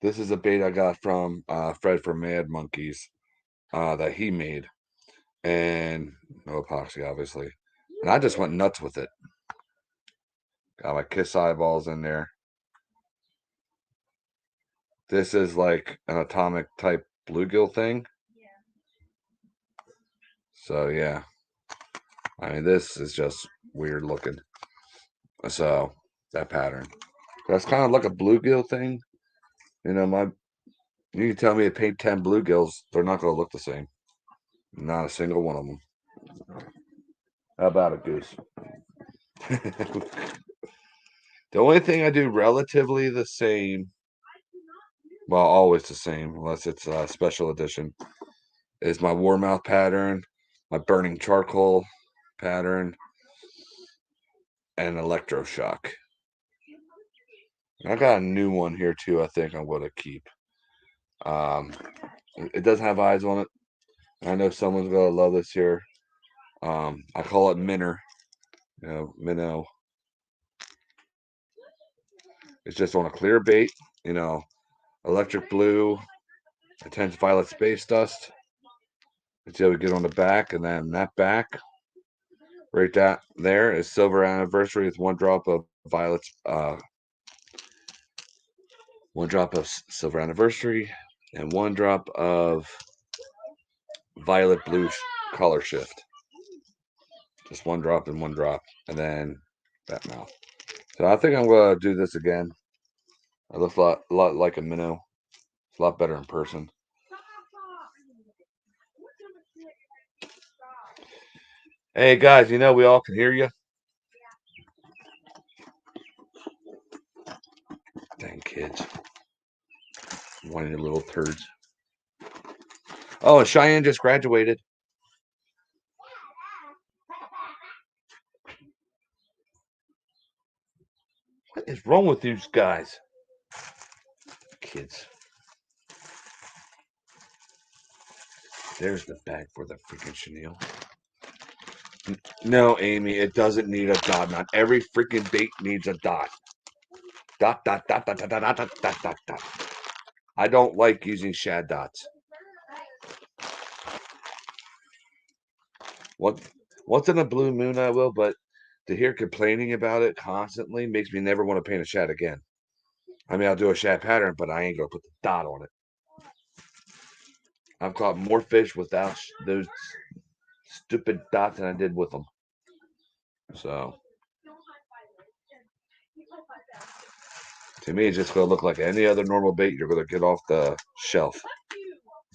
A: this is a bait I got from Fred from Mad Monkeys that he made. And no epoxy, obviously. And I just went nuts with it. Got my Kiss eyeballs in there. This is like an atomic type bluegill thing. So, yeah. I mean, this is just weird looking. So, that pattern. That's kind of like a bluegill thing. You can tell me to paint 10 bluegills, they're not going to look the same. Not a single one of them. How about it, Goose? The only thing I do relatively the same, well, always the same, unless it's a special edition, is my warmouth pattern, my burning charcoal pattern, and electroshock. I got a new one here too. I think I'm going to keep. It doesn't have eyes on it. I know someone's going to love this here. I call it Minnow. Minnow. It's just on a clear bait. Electric blue, intense violet space dust. Let's see how we get on the back, and then that back, right there is Silver Anniversary with one drop of violets. One drop of Silver Anniversary and one drop of violet blue color shift. Just one drop and one drop, and then that mouth. So I think I'm gonna do this again. It looks a lot like a minnow. It's a lot better in person. Hey guys, you know we all can hear you. Dang kids. Whiny little turds. Oh, and Cheyenne just graduated. What is wrong with these guys? Kids. There's the bag for the freaking chenille. No, Amy, it doesn't need a dot. Not every freaking bait needs a dot. Dot, dot, dot, dot, dot, dot, dot, dot, dot, dot. I don't like using shad dots. Once in a blue moon I will, but to hear complaining about it constantly makes me never want to paint a shad again. I mean, I'll do a shad pattern, but I ain't gonna put the dot on it. I've caught more fish without those stupid dots than I did with them. So, to me, it's just gonna look like any other normal bait you're gonna get off the shelf.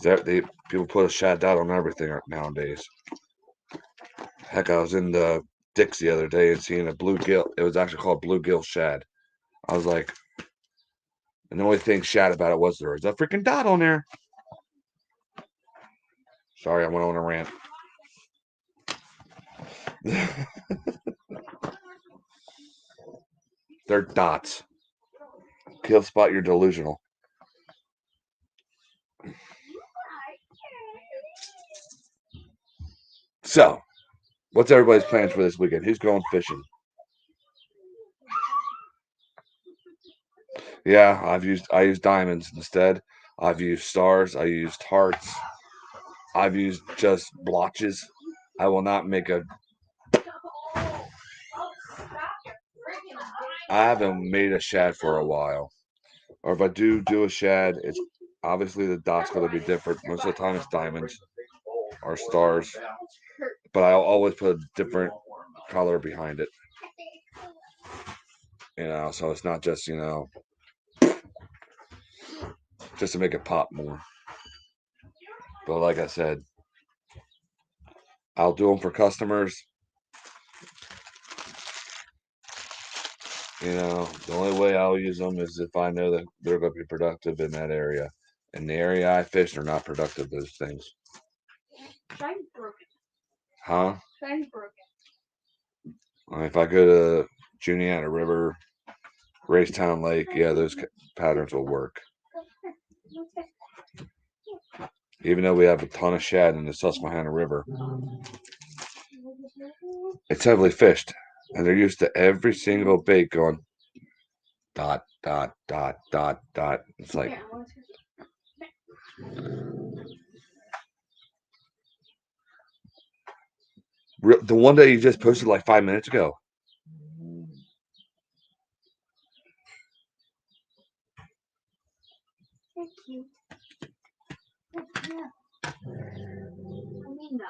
A: People put a shad dot on everything nowadays. Heck, I was in the Dick's the other day and seeing a bluegill. It was actually called bluegill shad. I was like, and the only thing shad about it was there was a freaking dot on there. Sorry, I went on a rant. They're dots. Kill spot, you're delusional. So, what's everybody's plans for this weekend? Who's going fishing? Yeah, I used diamonds instead. I've used stars. I used hearts. I've used just blotches. I will not make a. I haven't made a shad for a while. Or if I do a shad, it's obviously the dot's going to be different. Most of the time it's diamonds or stars. But I'll always put a different color behind it. You know, so it's not just, just to make it pop more. But like I said, I'll do them for customers. You know, the only way I'll use them is if I know that they're going to be productive in that area. In the area I fish, they're not productive, those things.
D: Shine's broken.
A: Huh?
D: Shine's broken.
A: If I go to Juniata River, Racetown Lake, yeah, those patterns will work. Even though we have a ton of shad in the Susquehanna River, it's heavily fished. And they're used to every single bait going dot, dot, dot, dot, dot. It's like, the one that you just posted like 5 minutes ago.
D: Thank you. Yeah. I mean, no.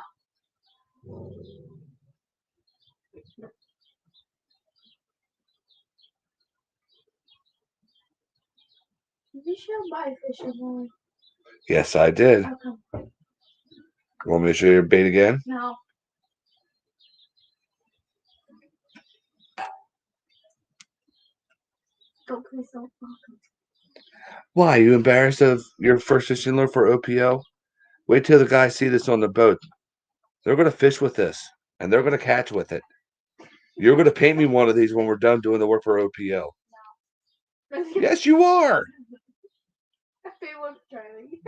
D: Did you show my fishing line?
A: Yes, I did.
D: Okay.
A: Want me to show you your bait again?
D: No. Don't please don't.
A: Why? You embarrassed of your first fishing lure for OPO? Wait till the guys see this on the boat. They're going to fish with this, and they're going to catch with it. You're going to paint me one of these when we're done doing the work for OPO.
D: No.
A: Yes, you are.
D: I paid one for Charlie.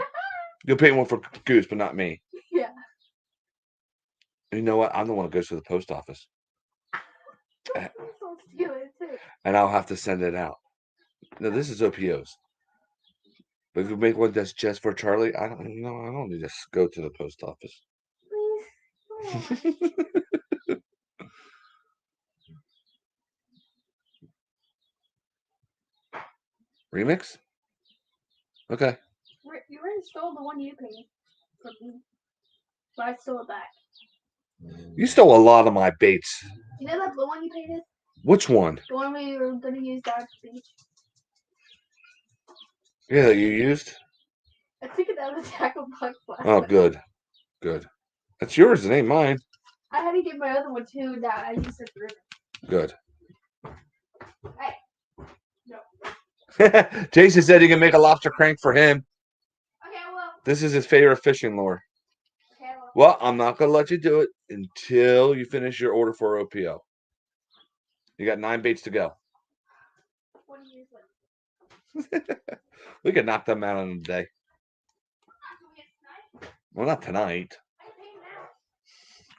A: You'll paint one for Goose, but not me.
D: Yeah.
A: You know what? I'm the one who goes to the post office.
D: I'll steal it too.
A: And I'll have to send it out. No, this is OPO's. But if you make one that's just for Charlie, I don't need to go to the post office.
D: Please.
A: Remix? Okay.
D: You already stole the one you paid from me. But I stole it back.
A: You stole a lot of my baits.
D: You know that blue one you painted?
A: Which one?
D: The one we were going to use down at the beach.
A: Yeah, that you used?
D: I took it out of the tackle box last
A: Oh,
D: night.
A: good. Good. That's yours. It ain't mine.
D: I had to give my other one too. That I used it for.
A: Good.
D: Hey.
A: Jason said he can make a lobster crank for him.
D: Okay, well.
A: This is his favorite fishing lure.
D: Okay, well.
A: Well, I'm not going to let you do it until you finish your order for OPO. You got 9 baits to go.
D: What do you think?
A: We could knock them out in a day. Well, not tonight.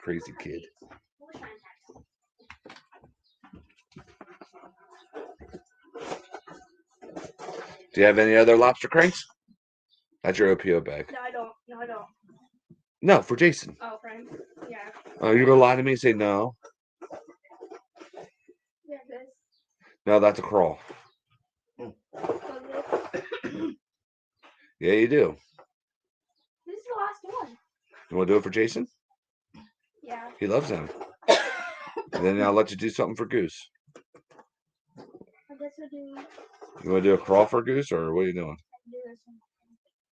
A: Crazy kid. Do you have any other lobster cranks? That's your OPO bag.
D: No, I don't. No, I don't.
A: No, for Jason.
D: Oh, friend. Yeah.
A: Oh, you're going to lie to me and say no?
D: Yeah, this.
A: No, that's a crawl.
D: So this.
A: Yeah, you do.
D: This is the last one.
A: You want to do it for Jason?
D: Yeah.
A: He loves them. And then I'll let you do something for Goose.
D: I guess I'll do.
A: You want to do a crawl for Goose, or what are you doing?
D: Do this one.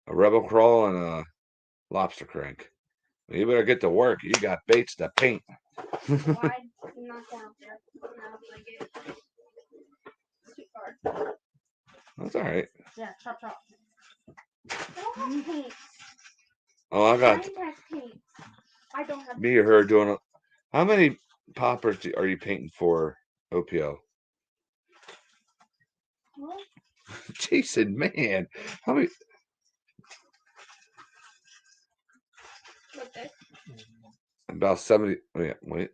A: A rebel crawl and a lobster crank. Well, you better get to work. You got baits to paint.
D: Why not down there? No, like it. It's too hard.
A: That's all right.
C: Yeah, chop chop.
D: I don't have paint.
A: Oh, I got
D: Mine has paint. I don't have.
A: me or her doing it. How many poppers are you painting for OPO?
D: What?
A: Jason, man. How many?
D: Like this?
A: About 70. Oh, yeah, wait.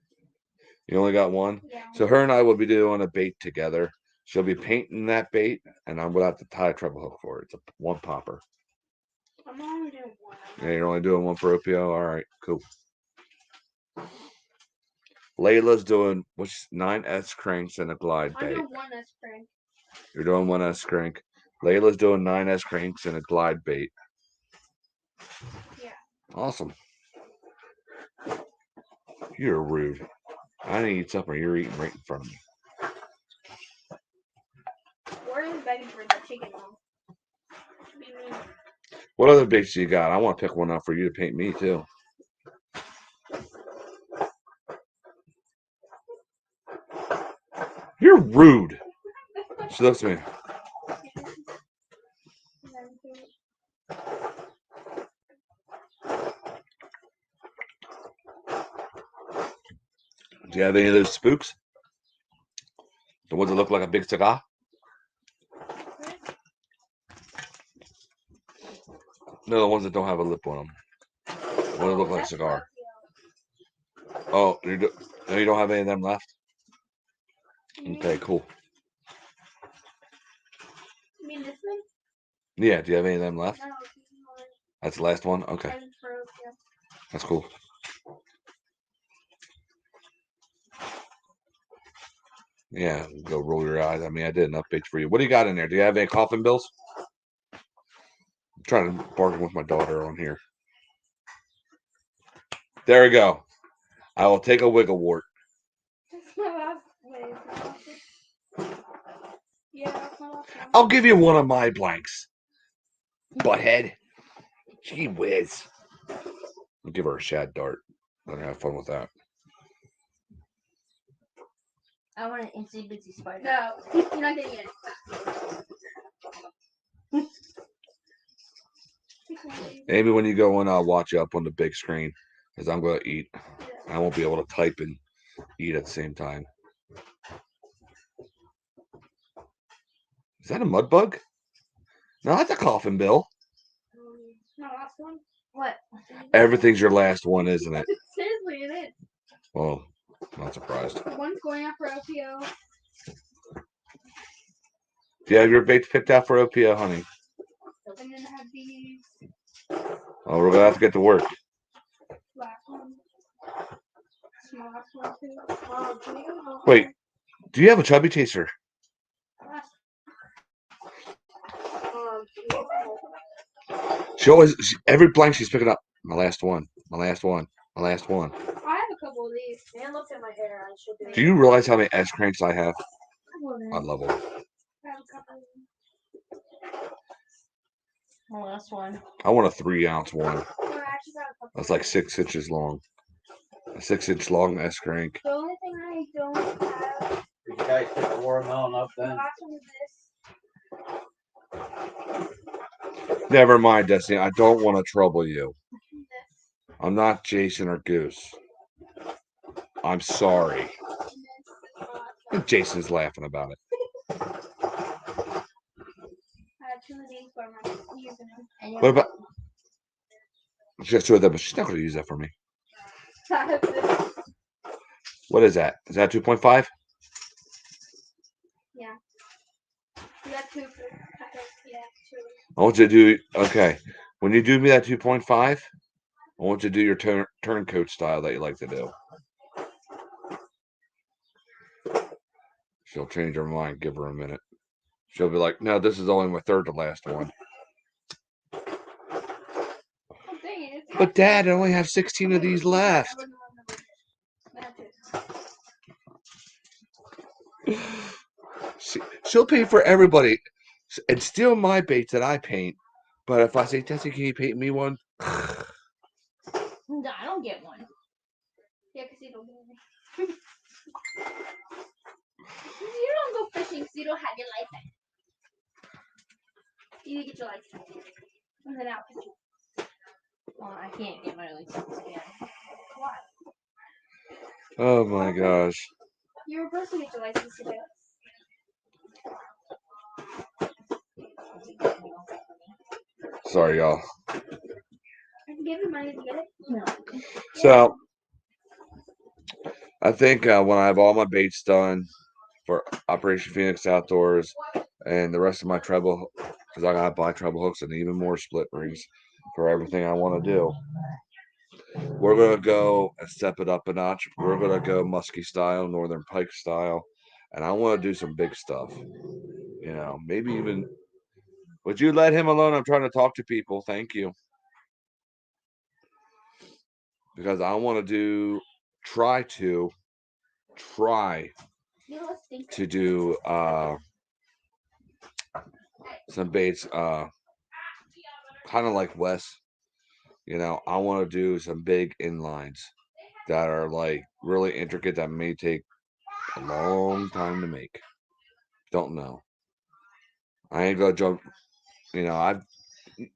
A: You only got one?
D: Yeah.
A: So her and I will be doing a bait together. She'll be painting that bait, and I'm going to have to tie a treble hook for it. It's a one popper.
D: I'm only doing one.
A: Yeah, you're only doing one for OPO? All right, cool. Layla's doing 9S cranks and a glide
D: I'm
A: bait.
D: doing one S crank.
A: You're doing 1S crank. Layla's doing 9S cranks and a glide bait.
D: Yeah.
A: Awesome. You're rude. I didn't eat supper. You're eating right in front of me.
D: Where is begging for the chicken one? Be me.
A: What other baits do you got? I want to pick one up for you to paint me too. You're rude. She looks at me. Do you have any of those spooks? The ones that look like a big cigar? No, the ones that don't have a lip on them. The ones that look like a cigar. Oh, you don't have any of them left? Okay, cool.
D: You mean this one?
A: Yeah, do you have any of them left?
D: No.
A: That's the last one? Okay, that's cool. Yeah, go roll your eyes. I mean, I did enough baits for you. What do you got in there? Do you have any coffin bills? I'm trying to bargain with my daughter on here. There we go. I will take a wiggle wart.
D: That's my last one. Yeah, that's my last one.
A: I'll give you one of my blanks. Butthead. Gee whiz. I'll give her a shad dart. Let her have fun with that.
C: I want an itsy bitsy spider.
D: No, you're not getting it.
A: Maybe when you go in, I'll watch you up on the big screen because I'm going to eat. I won't be able to type and eat at the same time. Is that a mud bug? No, that's a coffin bill.
D: My last one?
C: What?
A: Everything's your last one, isn't it?
D: Seriously, it is.
A: Well, not surprised.
D: One's going out for OPO.
A: Do you have your baits picked out for OPO, honey?
D: And then I have these
A: Oh, we're going to have to get to work.
D: last one. My last one too.
A: Wait, do you have a chubby chaser? She always, every blank she's picking up. My last one. My last one. My last one.
D: I have a couple of these. Man looked at my hair. I should do
A: Do you realize how many S cranks I have? I love them.
D: I have a couple.
C: My last one.
A: I want a 3-ounce one.
D: No, I actually got a couple.
A: That's like 6 inches long. A 6-inch long S crank.
D: The only thing I don't have.
B: You guys pick a watermelon up
D: The
B: then?
D: last one is this.
A: Never mind, Destiny. I don't want to trouble you.
D: This.
A: I'm not Jason or Goose. I'm sorry.
D: And this.
A: And Jason's laughing about it.
D: I have 2 of these, but I'm not using them.
C: And
A: What about just 2 of them? But she's not going to use that for me.
D: I have this.
A: What is that? Is that 2.5?
D: Yeah. You got 2 for. Yeah, 2.
A: I want you to do okay. When you do me that 2.5, I want you to do your turncoat style that you like to do. She'll change her mind. Give her a minute. She'll be like, "No, this is only my third to last one."
D: Oh, dang it.
A: But Dad, I only have 16 of these left. She'll pay for everybody and steal my baits that I paint. But if I say, Tessie, can you paint me one?
C: No, I don't get one.
D: Yeah, because you don't know me. You don't go fishing because you don't have your license. You get your license. And then I'll fish.
C: Well, I can't get my license again.
D: Why?
A: Oh my gosh.
D: You were supposed to get your license today.
A: Sorry, y'all.
D: I can give you money to get it.
C: No.
A: So, I think when I have all my baits done for Operation Phoenix Outdoors and the rest of my treble, because I got to buy treble hooks and even more split rings for everything I want to do. We're going to go and step it up a notch. We're going to go musky style, northern pike style. And I want to do some big stuff. You know, maybe even. Would you let him alone? I'm trying to talk to people. Thank you. Because I want to try to
D: You know what stinks?
A: to do some baits kind of like Wes. You know, I want to do some big inlines that are like really intricate that may take a long time to make. Don't know. I ain't gonna jump. You know,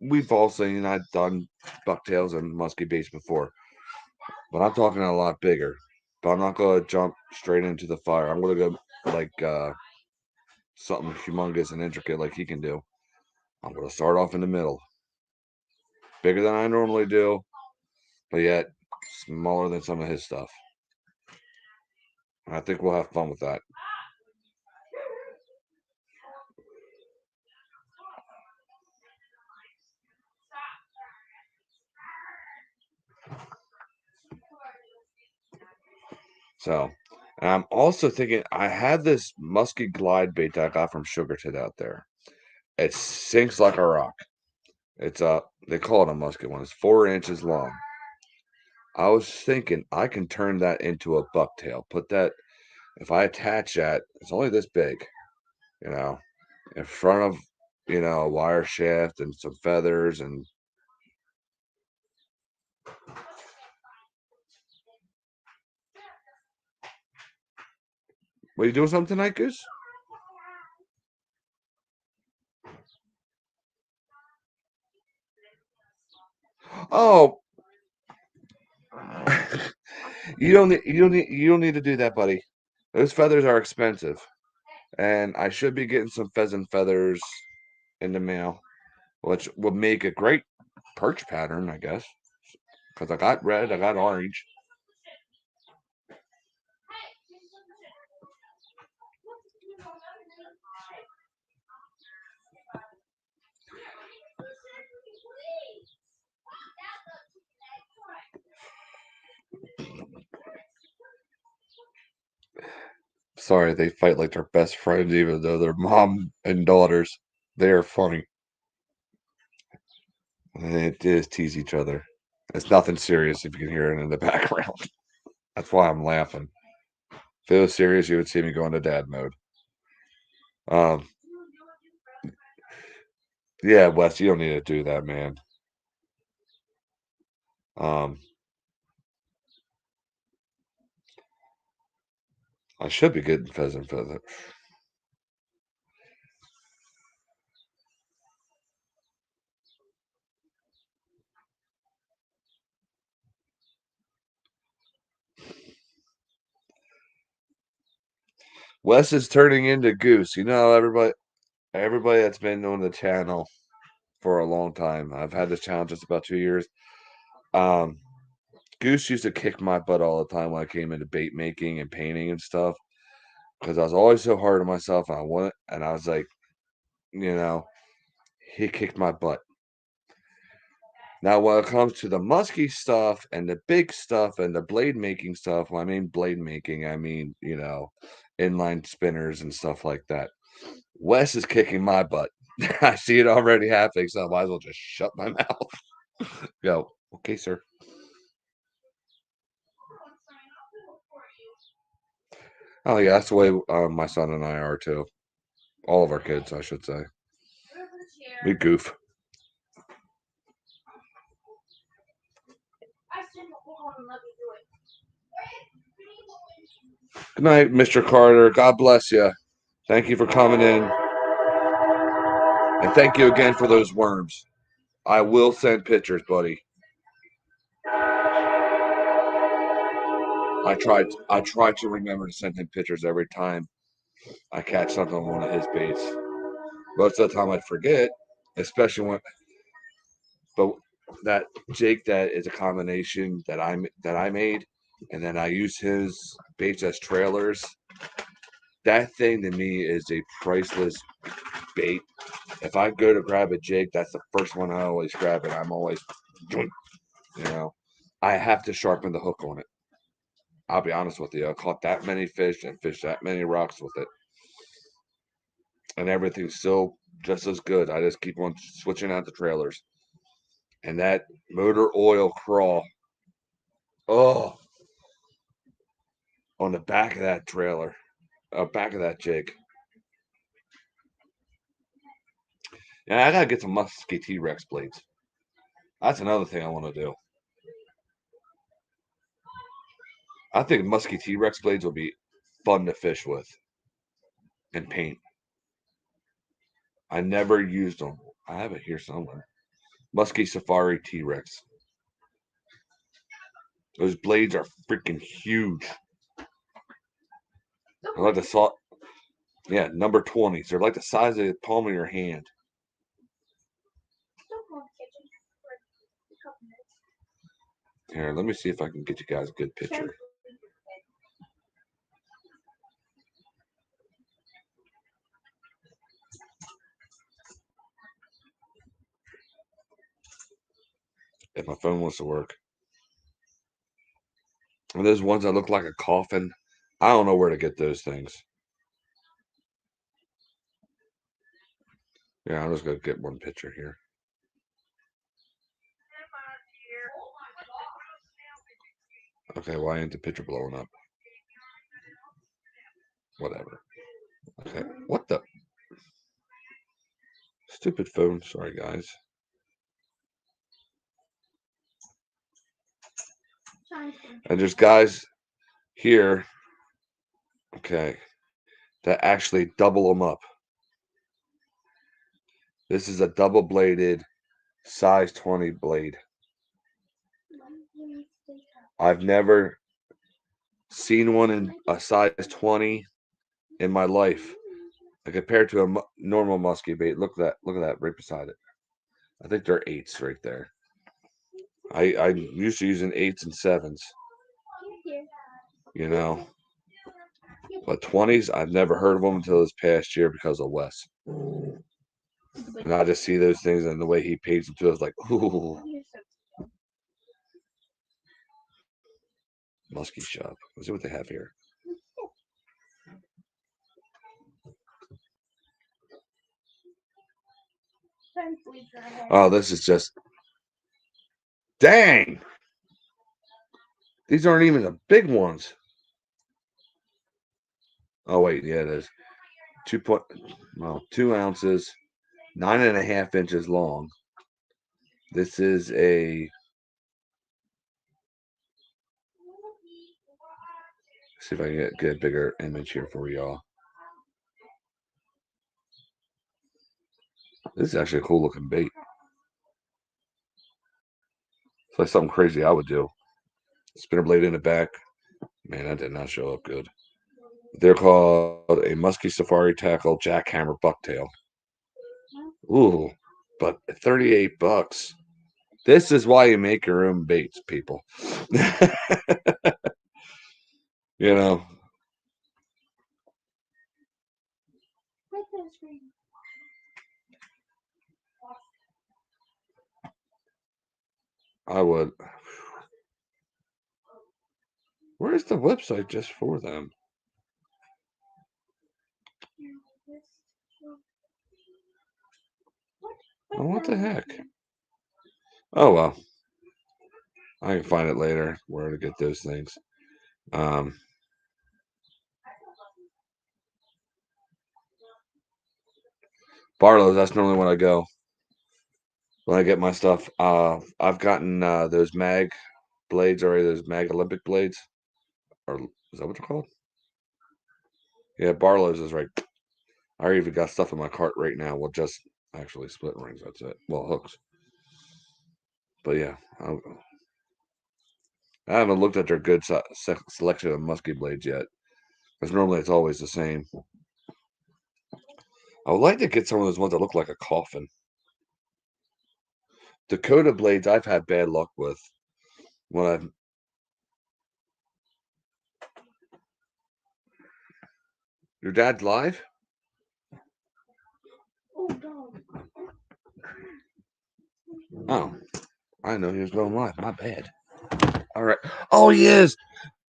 A: we've all seen I've done bucktails and musky baits before, but I'm talking a lot bigger. But I'm not gonna jump straight into the fire. I'm gonna go like something humongous and intricate like he can do. I'm gonna start off in the middle, bigger than I normally do, but yet smaller than some of his stuff. And I think we'll have fun with that. So, and I'm also thinking I had this musky glide bait that I got from Sugartit out there. It sinks like a rock. It's they call it a musket one. It's 4 inches long. I was thinking I can turn that into a bucktail. Put that if I attach that, it's only this big, you know, in front of a wire shaft and some feathers and what are you doing something tonight, Goose? Oh, you don't need to do that, buddy. Those feathers are expensive, and I should be getting some pheasant feathers in the mail, which would make a great perch pattern, I guess. Because I got red, I got orange. Sorry, they fight like they're best friends, even though they're mom and daughters. They are funny. They just tease each other. It's nothing serious if you can hear it in the background. That's why I'm laughing. If it was serious, you would see me go into dad mode. Yeah, Wes, you don't need to do that, man. I should be getting pheasant feather. Wes is turning into Goose. You know, everybody that's been on the channel for a long time. I've had this channel just about 2 years. Goose used to kick my butt all the time when I came into bait making and painting and stuff, because I was always so hard on myself, and I was like, you know, he kicked my butt. Now, when it comes to the musky stuff and the big stuff and the blade making stuff, when I mean blade making, I mean, inline spinners and stuff like that. Wes is kicking my butt. I see it already happening, so I might as well just shut my mouth. Go, okay, sir. Oh, yeah, that's the way my son and I are, too. All of our kids, I should say. We goof. Good night, Mr. Carter. God bless you. Thank you for coming in. And thank you again for those worms. I will send pictures, buddy. I try to remember to send him pictures every time I catch something on one of his baits. Most of the time I forget, especially but that jig that is a combination that I made, and then I use his baits as trailers. That thing to me is a priceless bait. If I go to grab a jig, that's the first one I always grab, and I'm always, I have to sharpen the hook on it. I'll be honest with you. I caught that many fish and fished that many rocks with it, and everything's still just as good. I just keep on switching out the trailers, and that motor oil crawl. Oh, on the back of that trailer, back of that jig. Yeah, I gotta get some musky T-Rex blades. That's another thing I want to do. I think musky T-Rex blades will be fun to fish with and paint. I never used them. I have it here somewhere. Musky Safari T-Rex. Those blades are freaking huge. They're like number 20s. They're like the size of the palm of your hand. Here, let me see if I can get you guys a good picture. If my phone wants to work. And those ones that look like a coffin, I don't know where to get those things. Yeah, I'm just going to get one picture here. Okay, why ain't the picture blowing up? Whatever. Okay, what the? Stupid phone. Sorry, guys. And there's guys here, okay, that actually double them up. This is a double-bladed size 20 blade. I've never seen one in a size 20 in my life. Compared to a normal musky bait. Look at that right beside it. I think they're 8s right there. I'm used to using 8s and 7s. But 20s, I've never heard of them until this past year because of Wes. And I just see those things and the way he paints them to us, like, ooh. Muskie shop. Let's see what they have here. Oh, this is just dang. These aren't even the big ones. Oh wait, yeah, it is. 2 ounces, 9.5 inches long. This is a See if I can get a bigger image here for y'all. This is actually a cool looking bait. It's like something crazy I would do. Spinner blade in the back. Man, that did not show up good. They're called a Muskie Safari Tackle Jackhammer Bucktail. Ooh, but $38. This is why you make your own baits, people. You know,
D: Right there, screen.
A: I would. Where's the website just for them? Oh, what the heck? Oh, well. I can find it later where to get those things. Barlow's, that's normally when I go. When I get my stuff. I've gotten those mag blades already, those mag Olympic blades. Or is that what they're called? Yeah, Barlow's is right. I already even got stuff in my cart right now. Well, just actually split rings. That's it. Well, hooks. But yeah, I haven't looked at their good selection of musky blades yet. Because normally it's always the same. I would like to get some of those ones that look like a coffin. Dakota blades, I've had bad luck with. When I've Your dad's live?
D: Oh, dog.
A: Oh, I didn't know he was going live. My bad. All right. Oh, he is.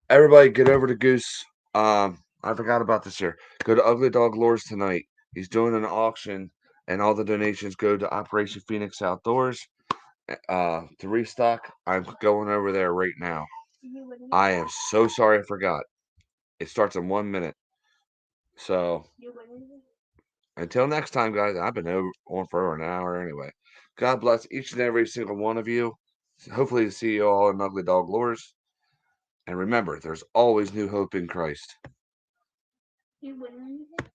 A: Everybody, get over to Goose. I forgot about this here. Go to Ugly Dog Lures tonight. He's doing an auction, and all the donations go to Operation Phoenix Outdoors. To restock, I'm going over there right now. I am so sorry I forgot. It starts in 1 minute. So until next time, guys, I've been on for over an hour anyway. God bless each and every single one of you. Hopefully to see you all in Ugly Dog Lures. And remember, there's always new hope in Christ.
D: You win anything?